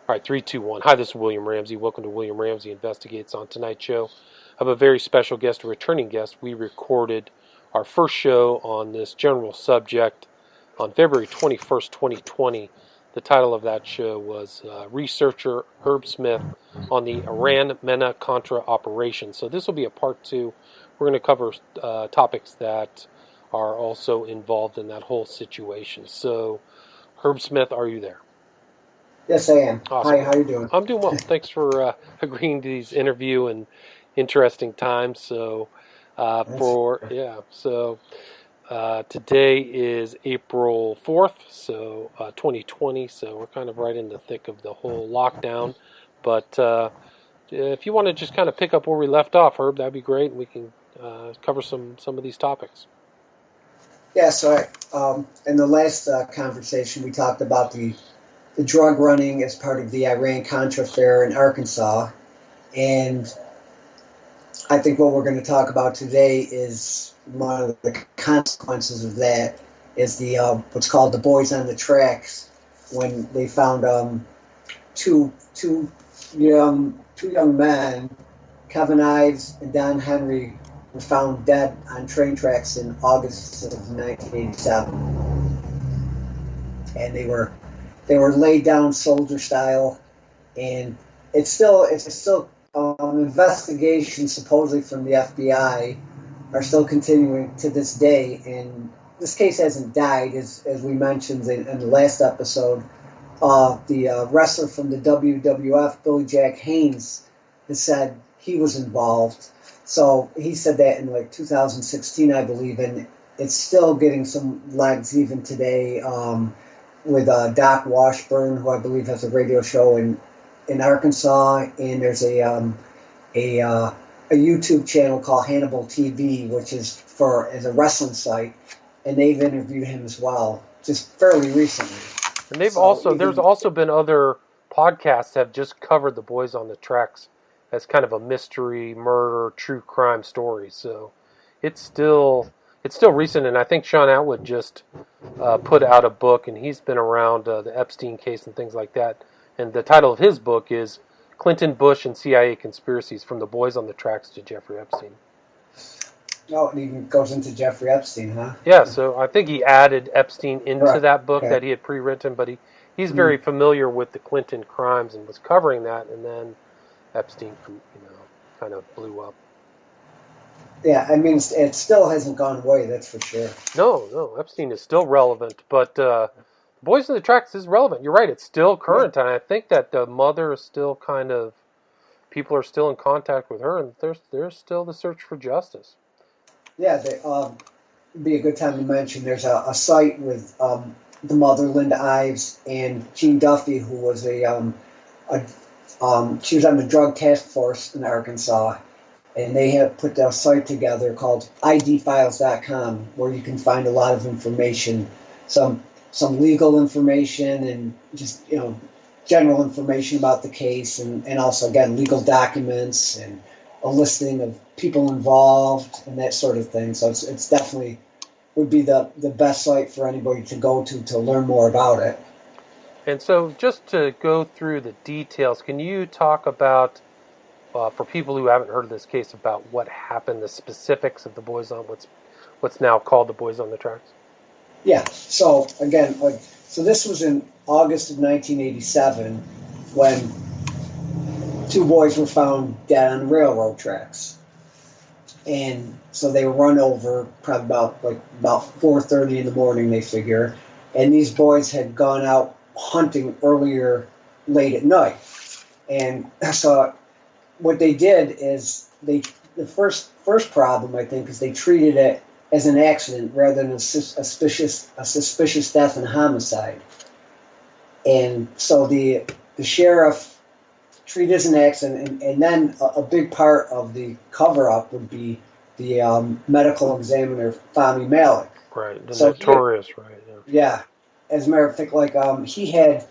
All right, 3, 2, 1. Hi, this is William Ramsey. Welcome to William Ramsey Investigates. On tonight's show, I have a very special guest, a returning guest. We recorded our first show on this general subject on February 21st, 2020. The title of that show was Researcher Herb Smith on the Iran-Mena-Contra operation. So this will be a part two. We're going to cover topics that are also involved in that whole situation. So, Herb Smith, are you there? Yes, I am. Awesome. Hi, how you doing? I'm doing well. Thanks for agreeing to these interview and interesting times. So, That's, today is April 4th, so 2020. So we're kind of right in the thick of the whole lockdown. But if you want to just kind of pick up where we left off, Herb, that'd be great, and we can cover some of these topics. yeah, in the last conversation, we talked about the drug running as part of the Iran-Contra affair in Arkansas. And I think what we're going to talk about today is one of the consequences of that is the what's called the boys on the tracks, when they found two young men, Kevin Ives and Don Henry, were found dead on train tracks in August of 1987, and they were laid down soldier style, and it's still investigations supposedly from the FBI are still continuing to this day, and this case hasn't died, as we mentioned in the last episode. The wrestler from the WWF, Billy Jack Haynes, has said he was involved. So he said that in like 2016, I believe, and it's still getting some legs even today. With Doc Washburn, who I believe has a radio show in Arkansas, and there's a YouTube channel called Hannibal TV, which is as a wrestling site, and they've interviewed him as well, just fairly recently. And there's also been other podcasts that have just covered the boys on the tracks as kind of a mystery, murder, true crime story. So it's still recent, and I think Sean Atwood just put out a book, and he's been around the Epstein case and things like that. And the title of his book is Clinton, Bush, and CIA Conspiracies: From the Boys on the Tracks to Jeffrey Epstein. Oh, it even goes into Jeffrey Epstein, huh? Yeah, so I think he added Epstein into that book that he had pre-written, but he's very familiar with the Clinton crimes and was covering that, and then Epstein, kind of blew up. Yeah, I mean, it still hasn't gone away, that's for sure. No, Epstein is still relevant, but Boys on the Tracks is relevant. You're right, it's still current, and I think that the mother is still people are still in contact with her, and there's still the search for justice. Yeah, it'd be a good time to mention there's a site with the mother, Linda Ives, and Jean Duffy, who was she was on the drug task force in Arkansas, and they have put a site together called idfiles.com, where you can find a lot of information, some legal information, and just general information about the case, and also again legal documents and a listing of people involved and that sort of thing. So it's definitely would be the best site for anybody to go to learn more about it. And so just to go through the details, can you talk about, for people who haven't heard of this case, about what happened, the specifics of the boys on what's now called the Boys on the Tracks? Yeah. So again, so this was in August of 1987 when two boys were found dead on railroad tracks, and so they were run over probably about 4:30 in the morning, they figure, and these boys had gone out hunting earlier late at night, and so what they did is the first problem, I think, is they treated it as an accident rather than a suspicious death and homicide, and so the sheriff treated as an accident, and then a big part of the cover-up would be the medical examiner, Fahmy Malik. Right, the notorious, right? Yeah. As a matter of fact, he had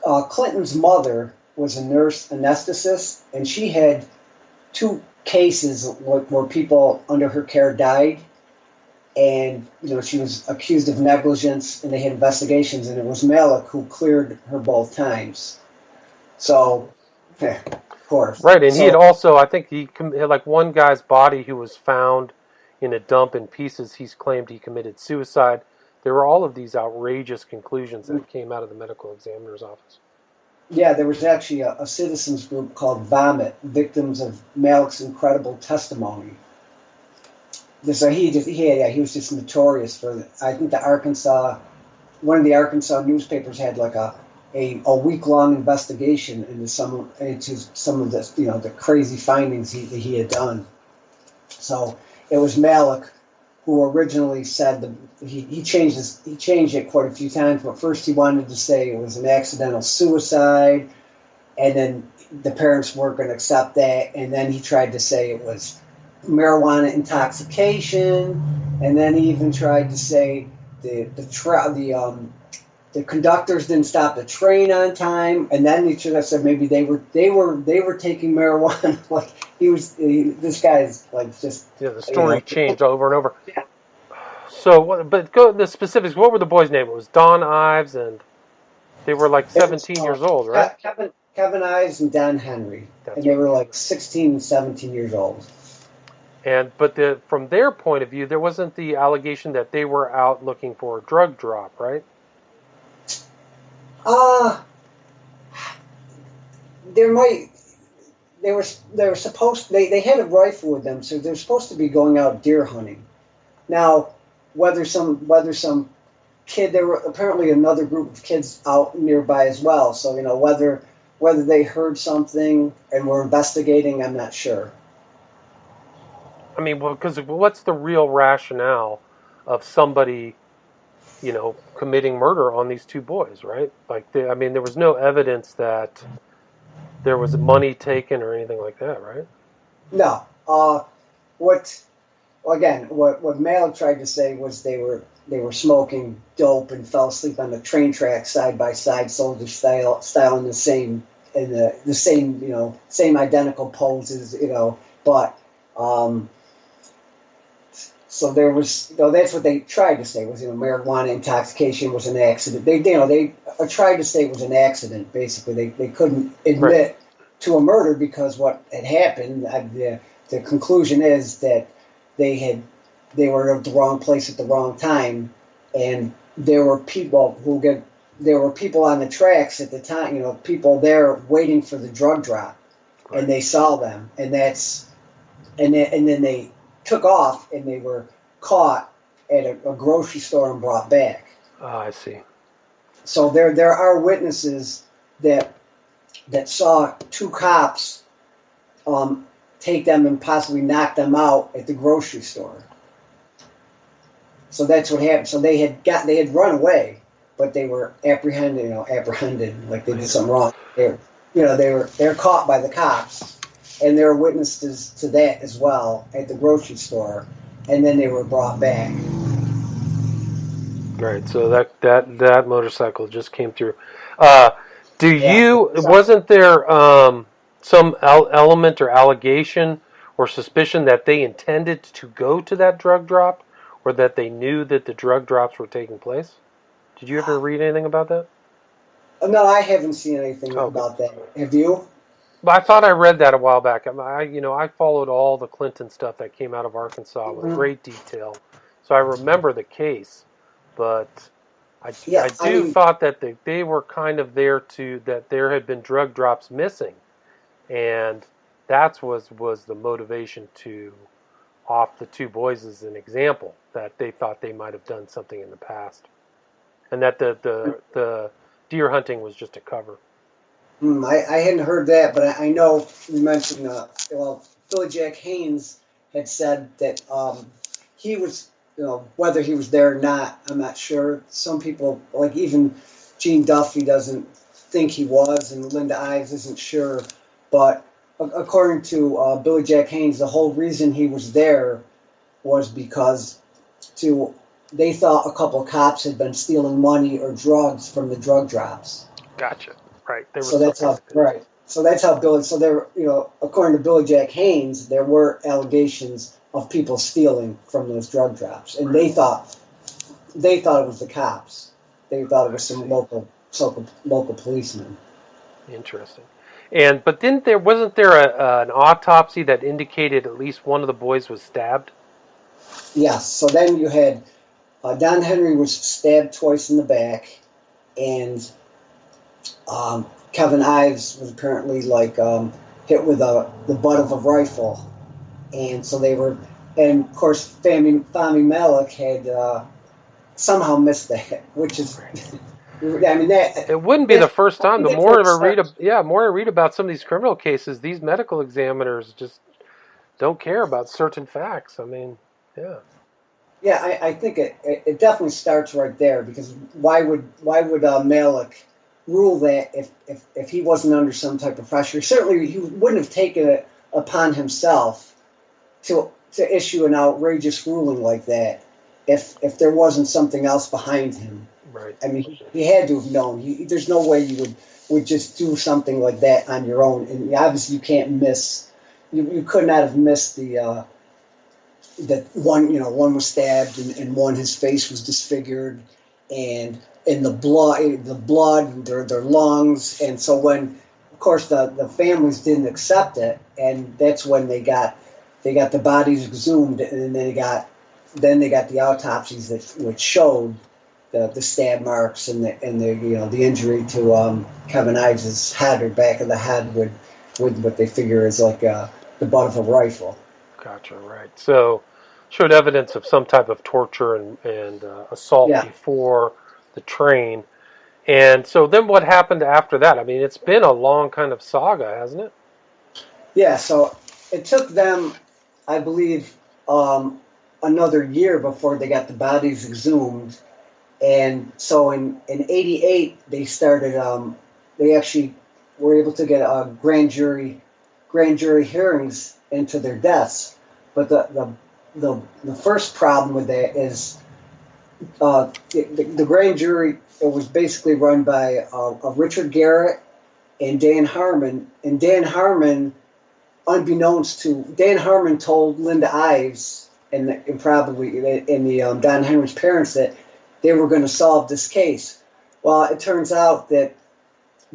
Clinton's mother was a nurse anesthetist, and she had two cases where people under her care died, and she was accused of negligence, and they had investigations, and it was Malik who cleared her both times. So, of course, Right, and he had so also, I think he had like one guy's body who was found in a dump in pieces. He's claimed he committed suicide. There were all of these outrageous conclusions that came out of the medical examiner's office. yeah, there was actually a citizens group called Vomit, Victims of Malik's Incredible Testimony. So he was just notorious for. I think one of the Arkansas newspapers had like a week long investigation into some of the the crazy findings that he had done. So it was Malik who originally said he changed it quite a few times, but first he wanted to say it was an accidental suicide, and then the parents weren't going to accept that, and then he tried to say it was marijuana intoxication, and then he even tried to say the conductors didn't stop the train on time, and then he should have said maybe they were taking marijuana. Like this guy's like just The story changed over and over. Yeah. So, but go the specifics. What were the boys' name? It was Don Ives, and they were like 17 years old, right? Kevin Ives and Don Henry, and they were like 16 and 17 years old. But from their point of view, there wasn't the allegation that they were out looking for a drug drop, right? They were supposed they had a rifle with them, so they're supposed to be going out deer hunting. Now, whether some kid, there were apparently another group of kids out nearby as well. So whether they heard something and were investigating, I'm not sure. I mean, because what's the real rationale of somebody, committing murder on these two boys, right? Like, there was no evidence that there was money taken or anything like that, right? No. What Malik tried to say was they were smoking dope and fell asleep on the train track side by side, soldier style in the same same identical poses, but. So there was, that's what they tried to say was, marijuana intoxication was an accident. They tried to say it was an accident. Basically, they couldn't admit to a murder because what had happened. The conclusion is that they were at the wrong place at the wrong time, and there were people on the tracks at the time. People there waiting for the drug drop, and they saw them, and then they took off, and they were caught at a grocery store and brought back. Oh, I see. So there are witnesses that saw two cops take them and possibly knock them out at the grocery store. So that's what happened. So they had run away, but they were apprehended like they did something wrong. They were caught by the cops. And there were witnesses to that as well at the grocery store, and then they were brought back. Right. So that motorcycle just came through. Wasn't there some element or allegation or suspicion that they intended to go to that drug drop, or that they knew that the drug drops were taking place? Did you ever read anything about that? No, I haven't seen anything about that. Have you? But I thought I read that a while back. I followed all the Clinton stuff that came out of Arkansas with great detail, so I remember the case. But I thought that they were kind of there that there had been drug drops missing, and that was the motivation to off the two boys as an example, that they thought they might have done something in the past, and that the deer hunting was just a cover. I hadn't heard that, but I know you mentioned, Billy Jack Haynes had said that he was, whether he was there or not, I'm not sure. Some people, like even Gene Duffy doesn't think he was, and Linda Ives isn't sure. But according to Billy Jack Haynes, the whole reason he was there was because they thought a couple of cops had been stealing money or drugs from the drug drops. Gotcha. Right. So that's how Billy. So there, according to Billy Jack Haynes, there were allegations of people stealing from those drug drops, and they thought it was the cops. They thought it was some local policeman. Interesting. But wasn't there an autopsy that indicated at least one of the boys was stabbed? Yes. So then you had Don Henry was stabbed twice in the back, and Kevin Ives was apparently hit with the butt of a rifle, and so they were. And of course, Fahmy Malek had somehow missed that, which is. I mean, it wouldn't be the first time. The more I read about some of these criminal cases, these medical examiners just don't care about certain facts. I mean, yeah. Yeah, I think it definitely starts right there, because why would Malik rule that if he wasn't under some type of pressure? Certainly, he wouldn't have taken it upon himself to issue an outrageous ruling like that if there wasn't something else behind him. Right. I mean, he had to have known. There's no way you would just do something like that on your own. And obviously, you can't miss. You could not have missed the that one. One was stabbed, and one, his face was disfigured, and in the blood, their lungs, and so when, of course, the families didn't accept it, and that's when they got the bodies exhumed, and then they got the autopsies which showed the stab marks and the injury to Kevin Ives' head or back of the head with what they figure is like the butt of a rifle. Gotcha. Right. So showed evidence of some type of torture and assault before the train. And so then what happened after that? I mean, it's been a long kind of saga, hasn't it? Yeah. So it took them, I believe, another year before they got the bodies exhumed. And so in '88 they started. They actually were able to get grand jury hearings into their deaths. But the first problem with that is the grand jury. It was basically run by Richard Garrett and Dan Harmon. And Dan Harmon, unbeknownst to Dan Harmon, told Linda Ives and probably Don Henry's parents that they were going to solve this case. Well, it turns out that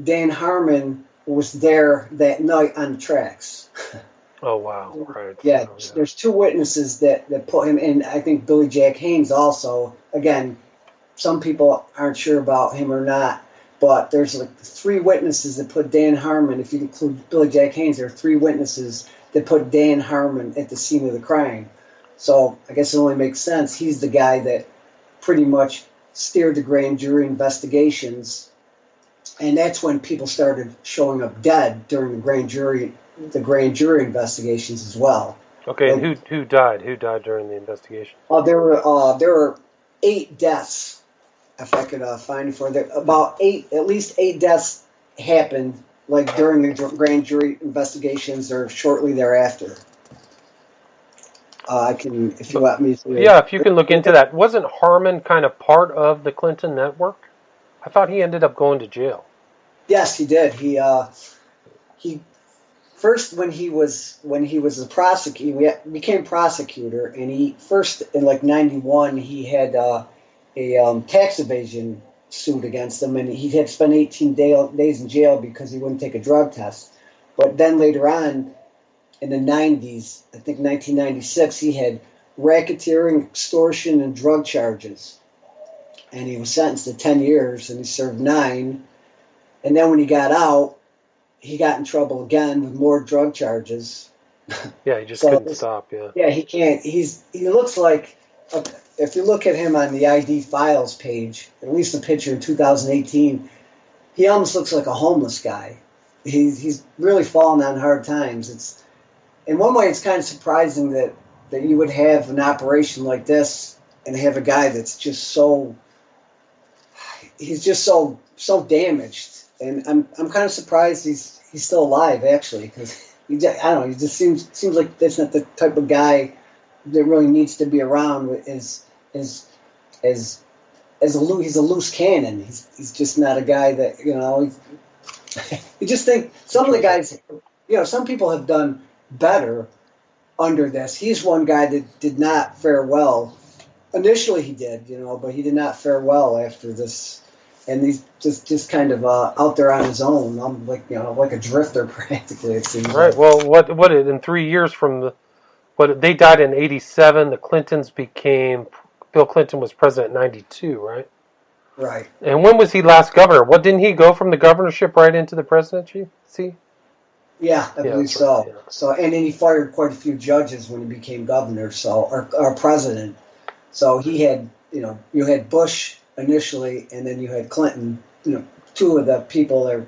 Dan Harmon was there that night on the tracks. Oh, wow. Right. Yeah, there's two witnesses that put him in. I think Billy Jack Haynes also. Again, some people aren't sure about him or not, but there's like three witnesses that put Dan Harmon, if you include Billy Jack Haynes, there are three witnesses that put Dan Harmon at the scene of the crime. So I guess it only makes sense. He's the guy that pretty much steered the grand jury investigations, and that's when people started showing up dead during the grand jury investigations as well. Okay, and who died? Who died during the investigation? There were 8 deaths, if I could find it for there. At least eight deaths happened like during the grand jury investigations or shortly thereafter. I can, if you want me to. Yeah, if you can look into that. Wasn't Harmon kind of part of the Clinton network? I thought he ended up going to jail. Yes, he did. He first when he was a prosecutor, he became prosecutor, and he first in like '91 he had a tax evasion suit against him, and he had spent 18 days in jail because he wouldn't take a drug test. But then later on, in the 90s, I think 1996, he had racketeering, extortion, and drug charges. And he was sentenced to 10 years, and he served 9. And then when he got out, he got in trouble again with more drug charges. Yeah, he just couldn't stop, yeah. Yeah, he can't. He looks like, if you look at him on the ID files page, at least the picture in 2018, he almost looks like a homeless guy. He's really fallen on hard times. In one way, it's kind of surprising that you would have an operation like this and have a guy that's just so damaged. And I'm kind of surprised he's still alive, actually, because I don't know, he just seems like that's not the type of guy that really needs to be around. He's a loose cannon. He's just not a guy that, you just think some of the guys, some people have done better, under this. He's one guy that did not fare well. Initially, he did, but he did not fare well after this. And he's just kind of out there on his own. I'm like a drifter practically. It seems Right. like. Well, what in 3 years from they died in '87. The Clintons became. Bill Clinton was president in '92, right? Right. And when was he last governor? What didn't he go from the governorship right into the presidency? See? Yeah, I Yeah, believe that's right. so. Yeah. So, and then he fired quite a few judges when he became governor, or president. So he had, you had Bush initially, and then you had Clinton. Two of the people that are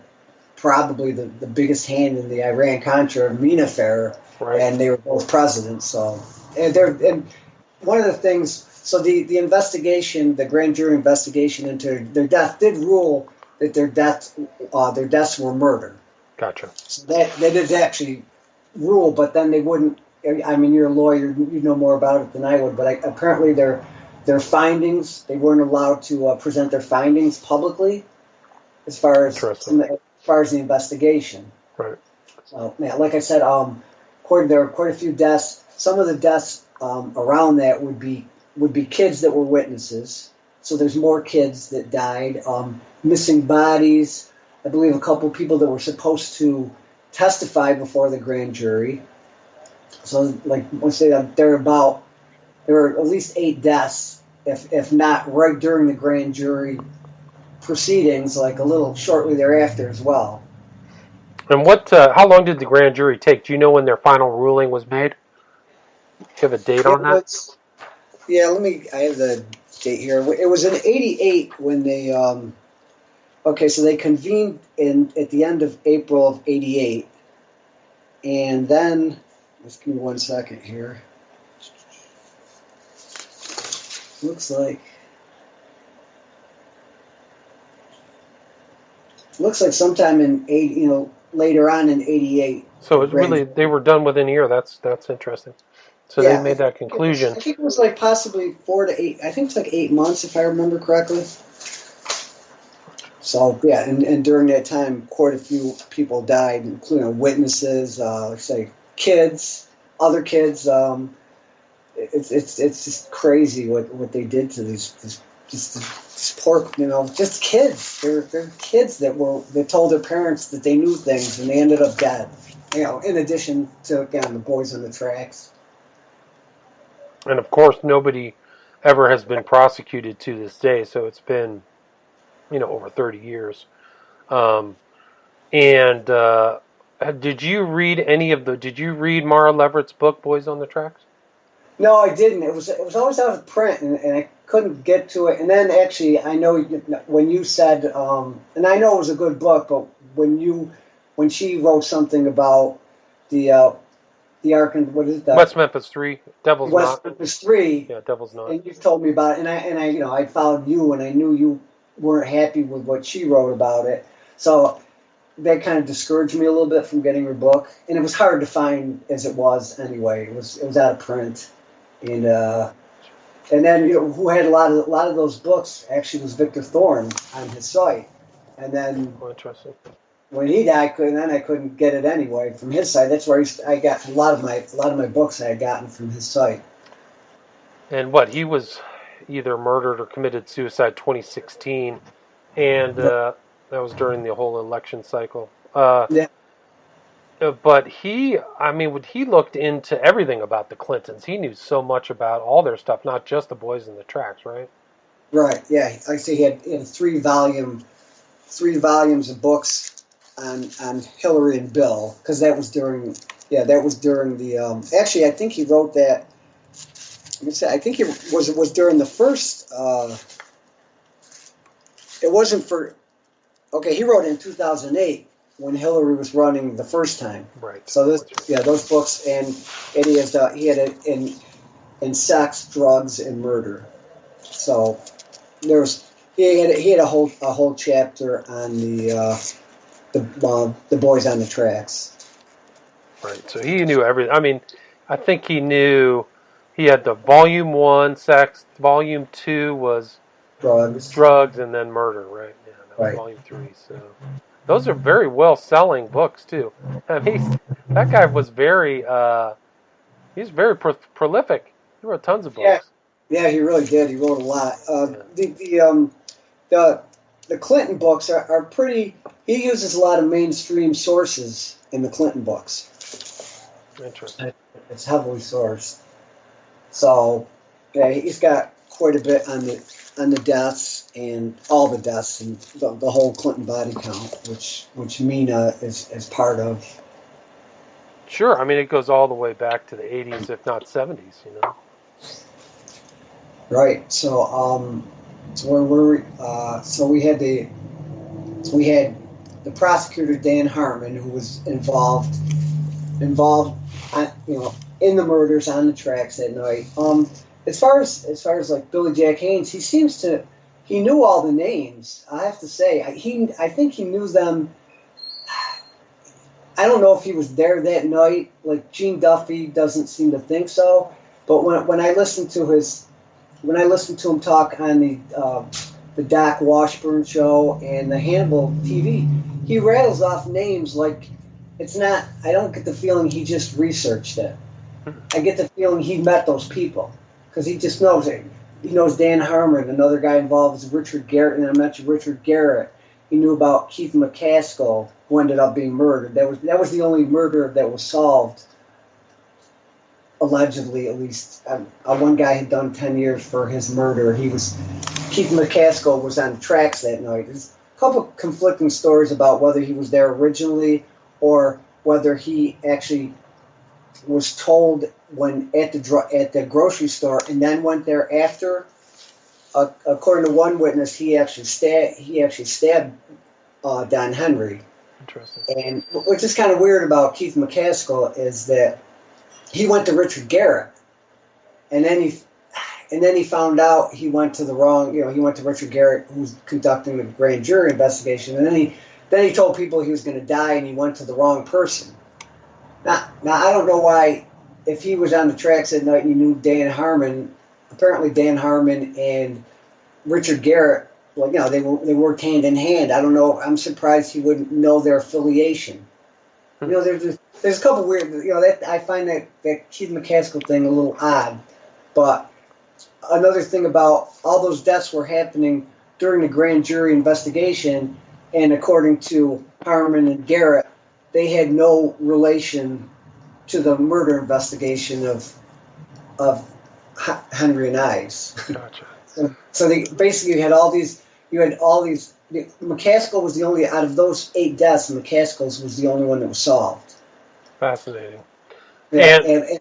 probably the biggest hand in the Iran-Contra Mena affair, Right. and they were both presidents. So, and one of the things, so the investigation, the grand jury investigation into their death did rule that their deaths were murder. Gotcha. So that they did actually rule, but then they wouldn't. I mean, you're a lawyer, you know more about it than I would, but apparently their findings, they weren't allowed to present their findings publicly as far as the investigation. Right. So, yeah, like I said, there were quite a few deaths. Some of the deaths around that would be kids that were witnesses. So there's more kids that died. Missing bodies. I believe a couple people that were supposed to testify before the grand jury. So, like, let's say that there were at least 8 deaths, if not right during the grand jury proceedings, like a little shortly thereafter as well. And how long did the grand jury take? Do you know when their final ruling was made? Do you have a date on that? Yeah, I have the date here. It was in '88 when they, so they convened at the end of April of '88. And then, let's give me 1 second here. Looks like sometime in later on in '88. So they were done within a year. That's interesting. So they made that conclusion. I think it was like possibly 4 to 8. I think it's like 8 months if I remember correctly. So yeah, and during that time, quite a few people died, including witnesses, let's say kids, other kids. It's just crazy what they did to these poor, just kids. They're kids that told their parents that they knew things and they ended up dead. In addition to the boys on the tracks. And of course, nobody ever has been prosecuted to this day. So it's been, over 30 years. Did you read Did you read Mara Leverett's book, Boys on the Tracks? No, I didn't. It was always out of print, and I couldn't get to it. And then actually, I know when you said, and I know it was a good book, but when she wrote something about the Arkansas, what is it? West Memphis 3, Devil's Knot. West Memphis 3. Yeah, Devil's Knot. And you've told me about it, and I followed you, and I knew you weren't happy with what she wrote about it, so that kind of discouraged me a little bit from getting her book. And it was hard to find as it was anyway. It was out of print. And then who had a lot of those books actually was Victor Thorne on his site. And then interesting. When he died, I couldn't get it anyway from his site. That's where I got a lot of my books I had gotten from his site. And he was either murdered or committed suicide 2016, and that was during the whole election cycle. Yeah. But he looked into everything about the Clintons. He knew so much about all their stuff, not just the Boys in the Tracks, right? Right. Yeah. Like I say, he had 3 volumes of books on Hillary and Bill, because that was during the. Actually, I think he wrote that. I think it was during the first. It wasn't for. Okay, he wrote it in 2008. When Hillary was running the first time, right? So those books, and he had it in sex, drugs, and murder. So he had a whole chapter on the boys on the tracks. Right. So he knew everything. I mean, I think he knew. He had the volume 1 sex, volume 2 was drugs, and then murder. Right. Yeah. That was volume 3. So. Those are very well-selling books too. I mean, that guy was very. He's very prolific. He wrote tons of Yeah, books. yeah, he really did. He wrote a lot. Yeah. The the Clinton books are pretty. He uses a lot of mainstream sources in the Clinton books. Interesting. It's heavily sourced. So, yeah, he's got quite a bit on the deaths and all the deaths and the whole Clinton body count, which Mena is part of. Sure. I mean, it goes all the way back to the 80s, if not 70s. Right. So where were we? So we had the prosecutor Dan Harmon, who was involved, in the murders on the tracks that night. As far as like Billy Jack Haynes, he knew all the names. I have to say, I think he knew them. I don't know if he was there that night. Like Gene Duffy doesn't seem to think so. But when I listened to him talk on the Doc Washburn show and the Hannibal TV, he rattles off names like it's not. I don't get the feeling he just researched it. I get the feeling he met those people because he just knows it. He knows Dan Harmon, another guy involved is Richard Garrett, and I mentioned Richard Garrett. He knew about Keith McCaskill, who ended up being murdered. That was the only murder that was solved, allegedly, at least. One guy had done 10 years for his murder. Keith McCaskill was on the tracks that night. There's a couple of conflicting stories about whether he was there originally or whether he actually was told when at the grocery store and then went there after. According to one witness, he actually stabbed Don Henry. Interesting. And which is kind of weird about Keith McCaskill is that he went to Richard Garrett, and then he found out he went to the wrong. He went to Richard Garrett, who was conducting the grand jury investigation, and then he told people he was going to die, and he went to the wrong person. Now I don't know why, if he was on the tracks at night and he knew Dan Harmon. Apparently, Dan Harmon and Richard Garrett, they worked hand in hand. I don't know. I'm surprised he wouldn't know their affiliation. There's a couple weird. That I find that Keith McCaskill thing a little odd. But another thing about all those deaths were happening during the grand jury investigation, and according to Harmon and Garrett, they had no relation to the murder investigation of Henry and Ives. Gotcha. So they basically had all these. You had all these. McCaskill was the only out of those 8 deaths. McCaskill's was the only one that was solved. Fascinating. Yeah, And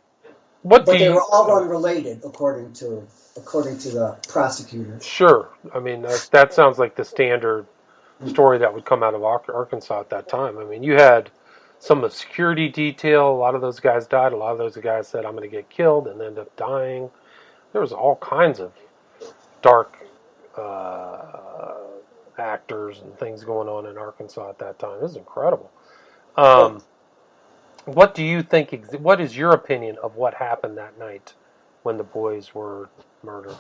but they were all unrelated, according to the prosecutors. Sure. I mean, that sounds like the standard story that would come out of Arkansas at that time. I mean, you had some of the security detail. A lot of those guys died. A lot of those guys said, I'm going to get killed, and ended up dying. There was all kinds of dark actors and things going on in Arkansas at that time. This is incredible. What do you think? What is your opinion of what happened that night when the boys were murdered?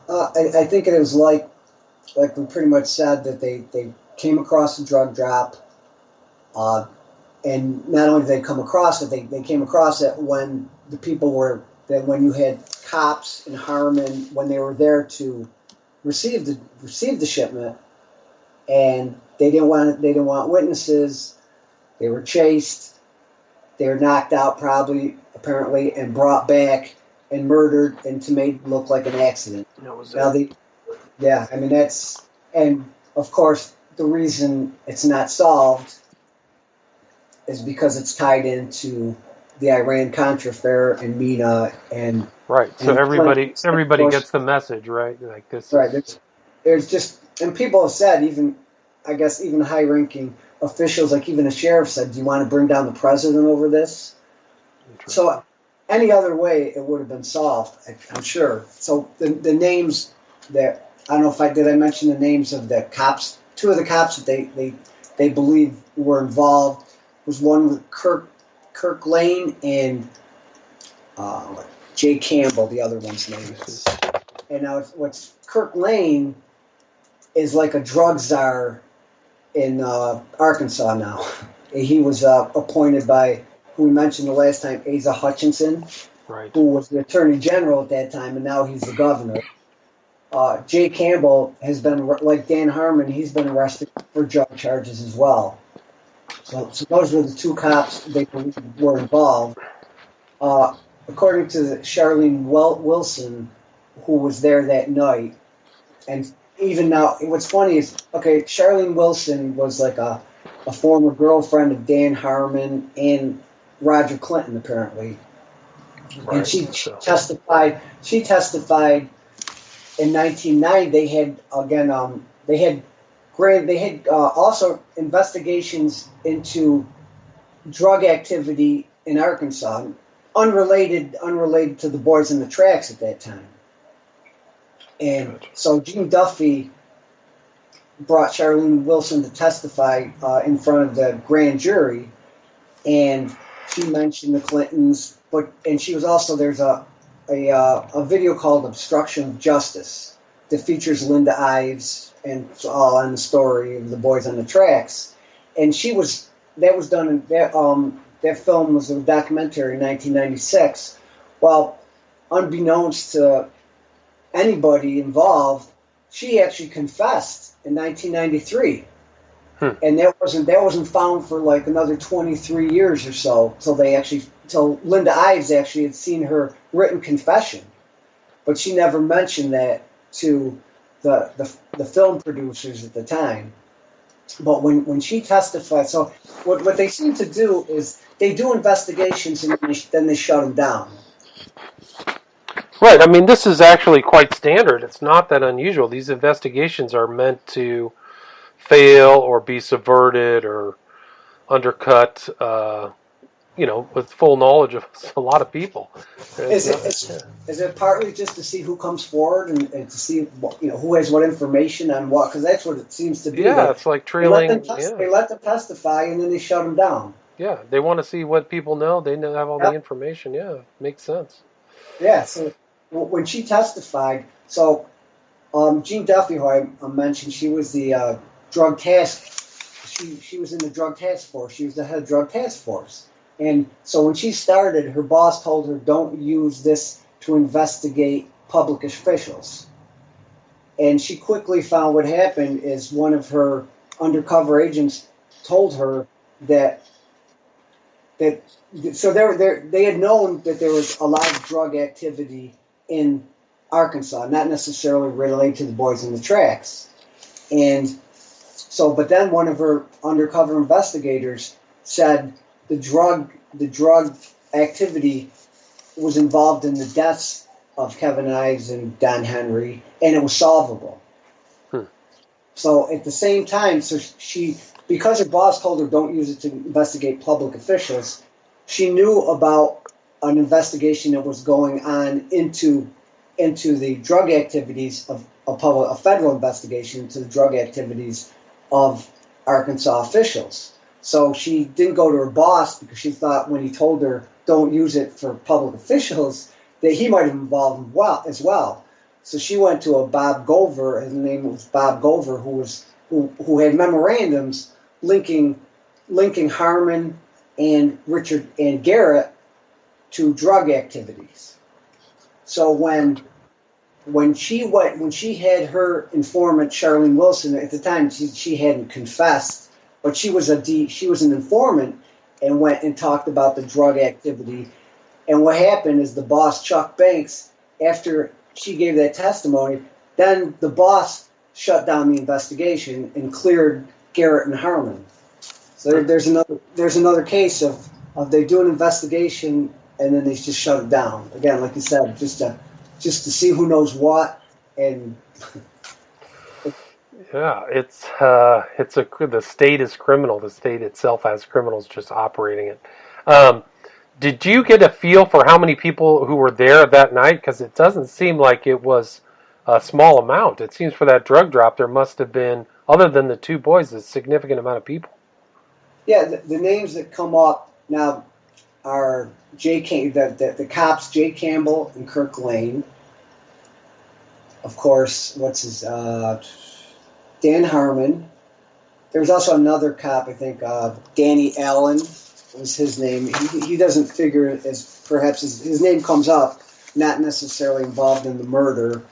I think it was like we pretty much said, that they came across a drug drop, and not only did they come across it, they came across it when the people were when you had cops and Harmon when they were there to receive the shipment, and they didn't want witnesses. They were chased. They were knocked out, apparently, and brought back and murdered, and to make it look like an accident. And of course, the reason it's not solved is because it's tied into the Iran-Contra affair and Mena and right. So and everybody gets the message, right? Like this. Right. There's just, and people have said, even high-ranking officials, like even a sheriff said, do you want to bring down the president over this? So any other way, it would have been solved, I'm sure. So the names that, I don't know if did I mention the names of the cops? 2 of the cops that they believe were involved was one with Kirk Lane and Jay Campbell, the other one's name is. And now what's Kirk Lane is like a drug czar in Arkansas now. He was appointed by who we mentioned the last time, Asa Hutchinson, Right. who was the Attorney General at that time, and now he's the governor. Jay Campbell has been, like Dan Harmon, he's been arrested for drug charges as well. So those were the two cops they believe were involved. According to Charlene Wilson, who was there that night, and even now, what's funny is, okay, Charlene Wilson was like a former girlfriend of Dan Harmon and Roger Clinton, apparently. Right. And she testified. She testified in 1990. They had also investigations into drug activity in Arkansas, unrelated to the boys in the tracks at that time. And so Gene Duffy brought Charlene Wilson to testify in front of the grand jury, and she mentioned the Clintons, and she was also, there's a video called "Obstruction of Justice" that features Linda Ives and it's all on the story of the boys on the tracks, and that was done in that film was a documentary in 1996. Well, unbeknownst to anybody involved, she actually confessed in 1993, and that wasn't found for like another 23 years or so till Linda Ives actually had seen her written confession, but she never mentioned that to the film producers at the time. But when she testified, so what they seem to do is they do investigations and then they shut them down. Right. I mean, this is actually quite standard. It's not that unusual. These investigations are meant to fail or be subverted or undercut, with full knowledge of a lot of people. Is it partly just to see who comes forward and to see who has what information on what? Because that's what it seems to be. Yeah, it's like trailing. They let them testify and then they shut them down. Yeah, they want to see what people know. They have all the information. Yeah, makes sense. Yeah, so when she testified, Gene Duffy, who I mentioned, she was the drug task. She was in the drug task force. She was the head of drug task force. And so when she started, her boss told her, "Don't use this to investigate public officials." And she quickly found what happened is one of her undercover agents told her that so they had known that there was a lot of drug activity in Arkansas, not necessarily related to the boys in the tracks. And so, but then one of her undercover investigators said the drug activity was involved in the deaths of Kevin Ives and Don Henry, and it was solvable. So at the same time, because her boss told her don't use it to investigate public officials, she knew about an investigation that was going on into the drug activities of a federal investigation into the drug activities of Arkansas officials. So she didn't go to her boss because she thought when he told her don't use it for public officials that he might have been involved as well. So she went to a Bob Gover, his name was Bob Gover, who had memorandums linking Harmon and Richard and Garrett to drug activities. So when she had her informant Charlene Wilson, at the time she hadn't confessed, but she was an informant and went and talked about the drug activity. And what happened is the boss, Chuck Banks, after she gave that testimony, then the boss shut down the investigation and cleared Garrett and Harmon. So there's another case of they do an investigation and then they just shut it down. Again, like you said, just to see who knows what. And yeah, the state is criminal. The state itself has criminals just operating it. Did you get a feel for how many people who were there that night? Because it doesn't seem like it was a small amount. It seems for that drug drop, there must have been, other than the two boys, a significant amount of people. Yeah, the names that come up now are the cops, Jay Campbell and Kirk Lane. Of course, Dan Harmon. There's also another cop, I think, Danny Allen, was his name. He doesn't figure as perhaps his name comes up, not necessarily involved in the murder.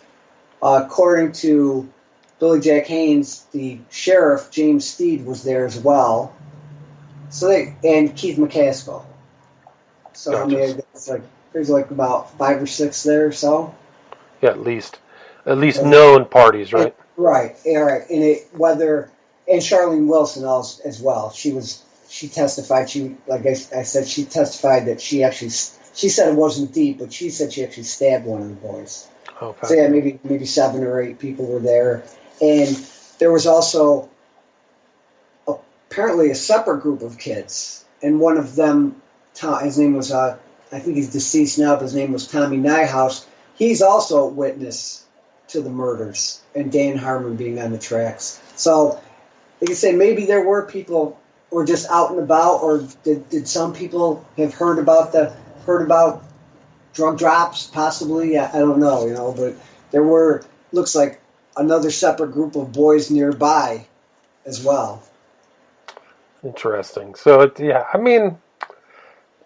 According to Billy Jack Haynes, the sheriff, James Steed, was there as well. And Keith McCaskill. So Gotcha. I mean, there's like about 5 or 6 there or so. Yeah, at least known parties, right? Right. And Charlene Wilson also as well. She testified. Like I said, she testified that she said it wasn't deep, but she said she actually stabbed one of the boys. Okay. So yeah, maybe 7 or 8 people were there, and there was also apparently a separate group of kids, and one of them, his name was I think he's deceased now, but his name was Tommy Nyhouse. He's also a witness to the murders and Dan Harmon being on the tracks. So they could say maybe there were people who were just out and about, or did some people have heard about drug drops, possibly? I don't know, but there looks like another separate group of boys nearby as well. Interesting. So,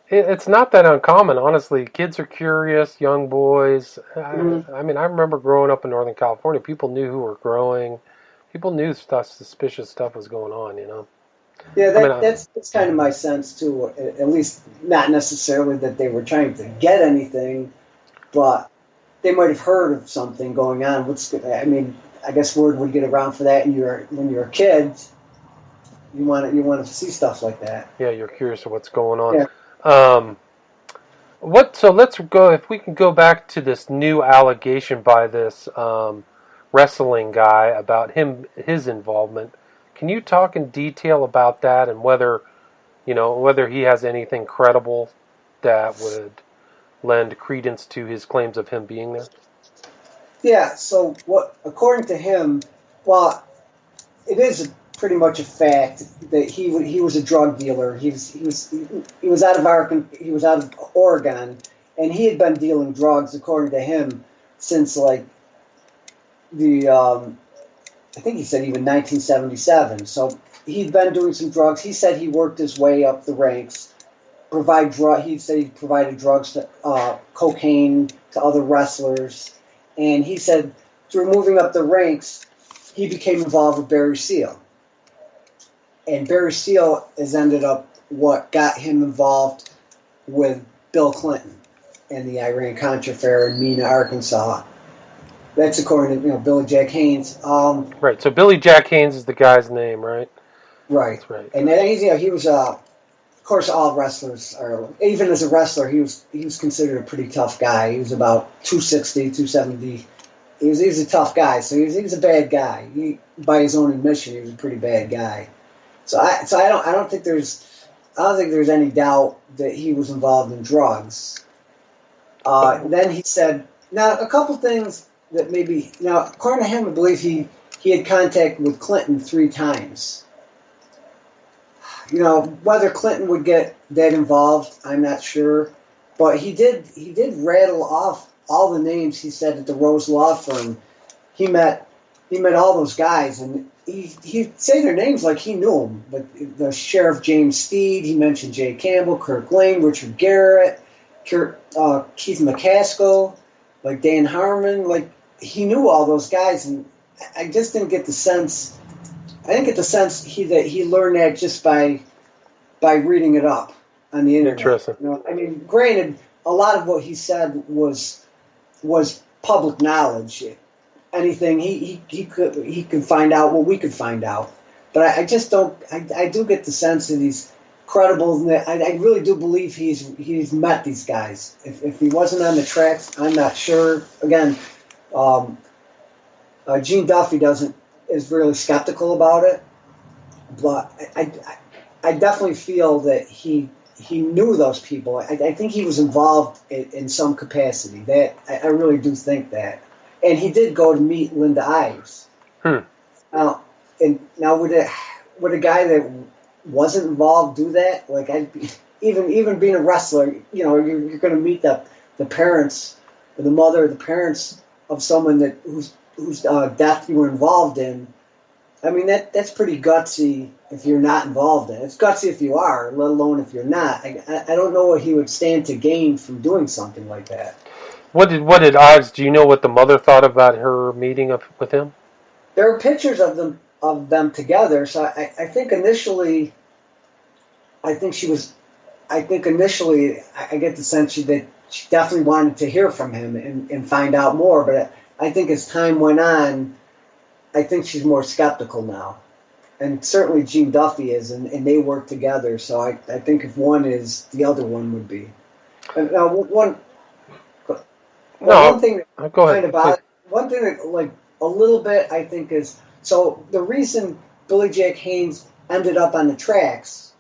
it's not that uncommon, honestly. Kids are curious, young boys. Mm-hmm. I remember growing up in Northern California, people knew who were growing. People knew suspicious stuff was going on, Yeah, that's kind of my sense, too. At least not necessarily that they were trying to get anything, but they might have heard of something going on. I guess word would get around for that, and when you're a kid, you want to see stuff like that. Yeah, you're curious of what's going on. Yeah. So let's go, if we can go back to this new allegation by this wrestling guy about his involvement. Can you talk in detail about that and whether he has anything credible that would lend credence to his claims of him being there? Yeah, so according to him, well, it is pretty much a fact that he was a drug dealer. He was out of Oregon, and he had been dealing drugs, according to him, since like I think he said even 1977. So he'd been doing some drugs. He said he worked his way up the ranks. He said he provided drugs to cocaine to other wrestlers, and he said through moving up the ranks, he became involved with Barry Seal. And Barry Seal has ended up what got him involved with Bill Clinton and the Iran-Contra affair in Mena, Arkansas. That's according to Billy Jack Haynes. Right. So Billy Jack Haynes is the guy's name, right? Right. That's right. And then he was of course, all wrestlers are. Even as a wrestler, he was considered a pretty tough guy. He was about 260, 270. He was a tough guy. So he was a bad guy. By his own admission, he was a pretty bad guy. So I don't think there's any doubt that he was involved in drugs. Then he said, now a couple things that maybe, according to him, I believe he had contact with Clinton 3 times. Whether Clinton would get that involved, I'm not sure, but he did rattle off all the names he said at the Rose Law Firm. He met all those guys, and he'd say their names like he knew them. But the Sheriff James Steed, he mentioned Jay Campbell, Kirk Lane, Richard Garrett, Keith McCaskill, like Dan Harmon, like he knew all those guys, and I just didn't get the sense. I didn't get the sense that he learned that just by reading it up on the internet. Interesting. Granted, a lot of what he said was public knowledge. Anything he could find out what we could find out, but I just don't. I do get the sense that he's credible. I really do believe he's met these guys. If he wasn't on the tracks, I'm not sure. Again, Gene Duffy is really skeptical about it, but I definitely feel that he knew those people. I think he was involved in some capacity. That I really do think that. And he did go to meet Linda Ives. Now would a guy that wasn't involved do that? Like even being a wrestler, you're going to meet the parents, or the mother, or the parents of someone whose death you were involved in. I mean, that's pretty gutsy if you're not involved in it. It's gutsy if you are, let alone if you're not. I don't know what he would stand to gain from doing something like that. What did Ives? Do you know what the mother thought about her meeting with him? There are pictures of them together, so I think initially, I think she was. I think initially, I get the sense that she definitely wanted to hear from him and find out more. But I think as time went on, I think she's more skeptical now. And certainly Gene Duffy is, and they work together. So I think if one is, the other one would be. And now one No, thing that go kind ahead. of bothered, one thing that like a little bit I think is, so the reason Billy Jack Haynes ended up on the tracks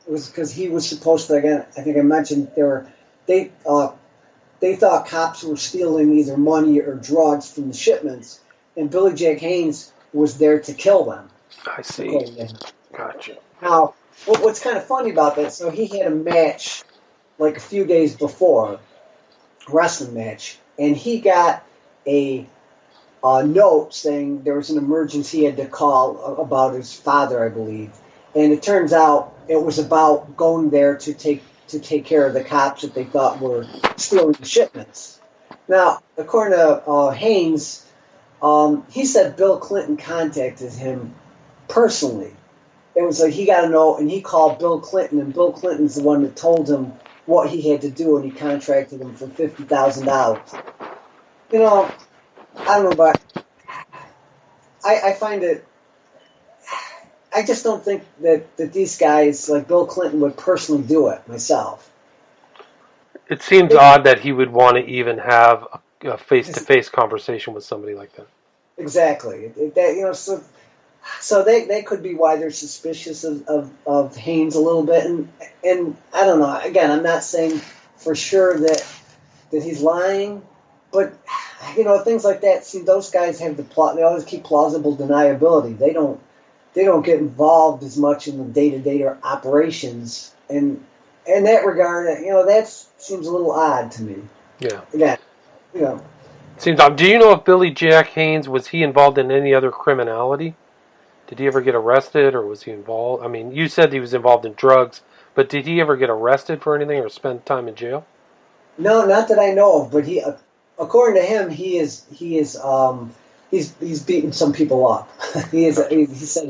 was because he was supposed to, again, I think I mentioned they they thought cops were stealing either money or drugs from the shipments, and Billy Jack Haynes was there to kill them. I see. Gotcha. Now, what's kind of funny about that, so he had a match like a few days before, a wrestling match, and he got a note saying there was an emergency he had to call about his father, I believe. And it turns out it was about going there to take care of the cops that they thought were stealing the shipments. Now, according to Haynes, he said Bill Clinton contacted him personally. It was like he got a note, and he called Bill Clinton, and Bill Clinton's the one that told him what he had to do, and he contracted him for $50,000. You know, I don't know, but I find it. I just don't think that these guys, like Bill Clinton, would personally do it myself. It seems odd that he would want to even have a face-to-face conversation with somebody like that. Exactly. So they could be why they're suspicious of Haynes a little bit, and I don't know. Again, I'm not saying for sure that he's lying, but things like that. See, those guys have they always keep plausible deniability. They don't get involved as much in the day-to-day operations, and in that regard, that seems a little odd to me. Yeah. Again, Seems odd. Do you know if Billy Jack Haynes, was he involved in any other criminality? Did he ever get arrested, or was he involved? I mean, you said he was involved in drugs, but did he ever get arrested for anything or spend time in jail? No, not that I know of. But he, according to him, he's beaten some people up. He said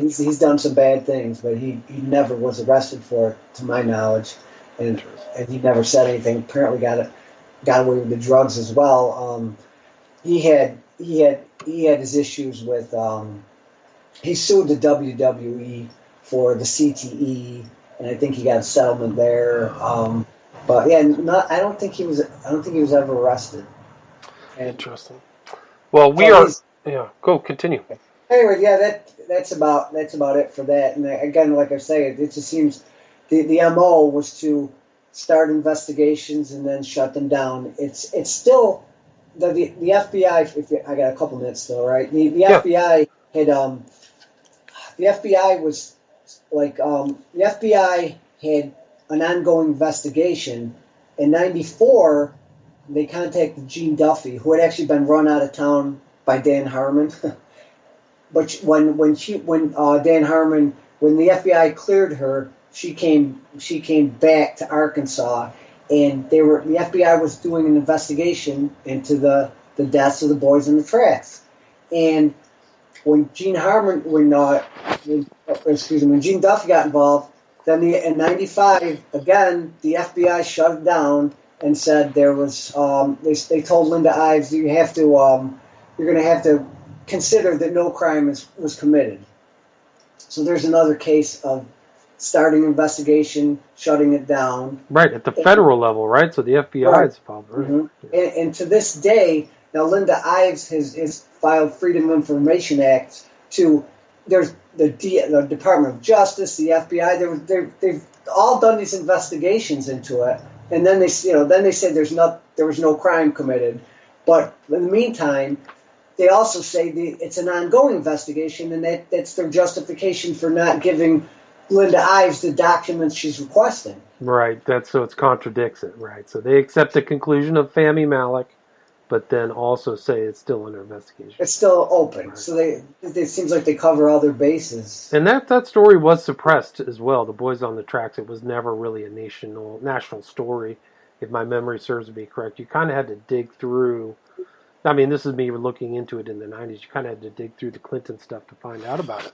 he's done some bad things, but he never was arrested for it, to my knowledge, and he never said anything. Apparently, got away with the drugs as well. He had his issues with. He sued the WWE for the CTE, and I think he got a settlement there. But yeah, I don't think he was ever arrested. Interesting. Well, go continue. Anyway, yeah, that's about it for that. And again, like I say, it just seems the MO was to start investigations and then shut them down. It's still the FBI. I got a couple minutes still, right? The FBI had the FBI was like the FBI had an ongoing investigation. In '94, they contacted Gene Duffy, who had actually been run out of town by Dan Harmon. But when Dan Harmon, when the FBI cleared her, she came back to Arkansas, and the FBI was doing an investigation into the deaths of the boys in the tracks. And when Gene Duffy got involved, then in '95 again the FBI shut it down and said there was they told Linda Ives you're going to have to consider that no crime was committed. So there's another case of starting investigation, shutting it down. Right, at the federal level, right? So the FBI is involved, right? Mm-hmm. And to this day, now Linda Ives has filed Freedom of Information Act there's the Department of Justice, the FBI, they've all done these investigations into it, and then they say there was no crime committed. But in the meantime, they also say it's an ongoing investigation, and that's their justification for not giving Linda Ives the documents she's requesting. Right, so it contradicts it, right? So they accept the conclusion of Fahmy Malek, but then also say it's still under investigation. It's still open, Right. so it seems like they cover all their bases. And that story was suppressed as well. The Boys on the Tracks. It was never really a national story, if my memory serves me correct. You kind of had to dig through. I mean, this is me looking into it in the '90s. You kind of had to dig through the Clinton stuff to find out about it.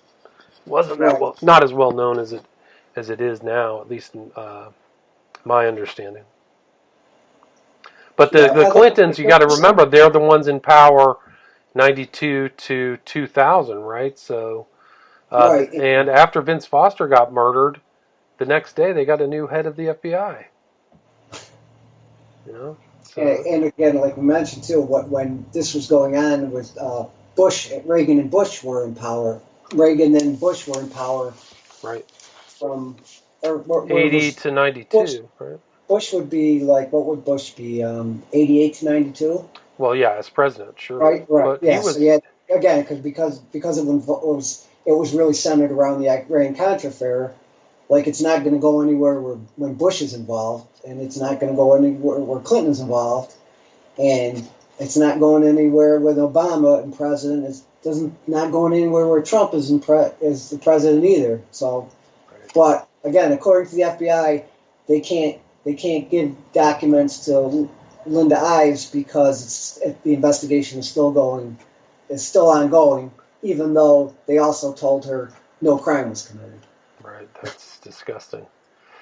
Wasn't that Right. not as well known as it is now, at least in my understanding. But the Clintons, you got to remember, they're the ones in power, '92 to 2000, right? So, Right. and after Vince Foster got murdered, the next day they got a new head of the FBI. You know. So. And again, like we mentioned too, when this was going on, was Reagan and Bush were in power. Reagan and Bush were in power. Right. From 80 to 92, right? Bush would be like, what would Bush be? 88 to 92. Well, yeah, as president, sure. Right. But yeah. he was, so yeah, again, because it was really centered around the Iran-Contra affair. Like, it's not going to go anywhere when Bush is involved, and it's not going to go anywhere where Clinton's involved, and it's not going anywhere with Obama and president. It's not going anywhere where Trump is the president either. So, but again, according to the FBI, they can't give documents to Linda Ives because the investigation is still ongoing, even though they also told her no crime was committed. Right, that's disgusting.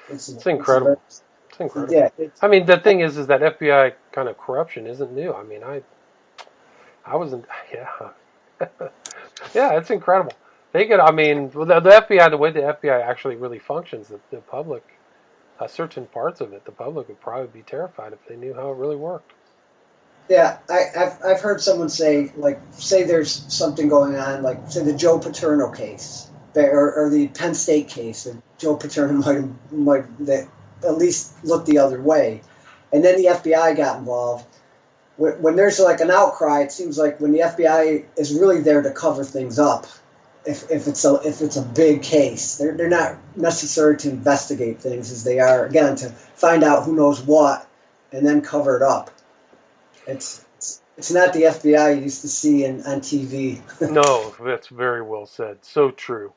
It's incredible. It's incredible. Yeah. I mean, the thing is that FBI kind of corruption isn't new. I mean, I wasn't. Yeah, yeah, it's incredible. They could. I mean, the FBI, the way the FBI actually really functions, the public, certain parts of it, the public would probably be terrified if they knew how it really worked. Yeah, I've heard someone say there's something going on, like say the Joe Paterno case. Or the Penn State case, that Joe Paterno might at least look the other way, and then the FBI got involved. When there's like an outcry, it seems like when the FBI is really there to cover things up, if it's a big case, they're not necessary to investigate things as they are again to find out who knows what, and then cover it up. It's not the FBI you used to see on TV. No, that's very well said. So true.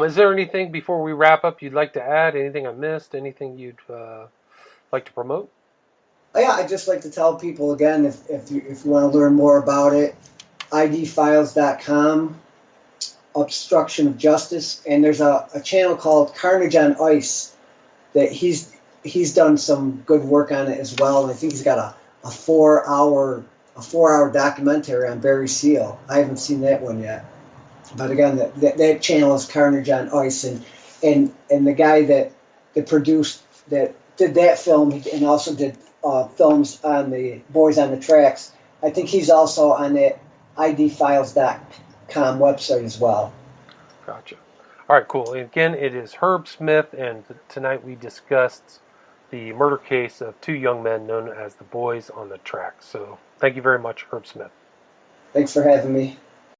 Is there anything before we wrap up you'd like to add? Anything I missed? Anything you'd like to promote? Yeah, I'd just like to tell people again, if you want to learn more about it, idfiles.com, obstruction of justice, and there's a channel called Carnage on Ice that he's done some good work on it as well, and I think he's got a 4-hour documentary on Barry Seal. I haven't seen that one yet. But again, that channel is Carnage on Ice, and the guy that did that film and also did films on the Boys on the Tracks. I think he's also on that idfiles.com website as well. Gotcha. All right, cool. Again, it is Herb Smith, and tonight we discussed the murder case of two young men known as the Boys on the Tracks. So thank you very much, Herb Smith. Thanks for having me.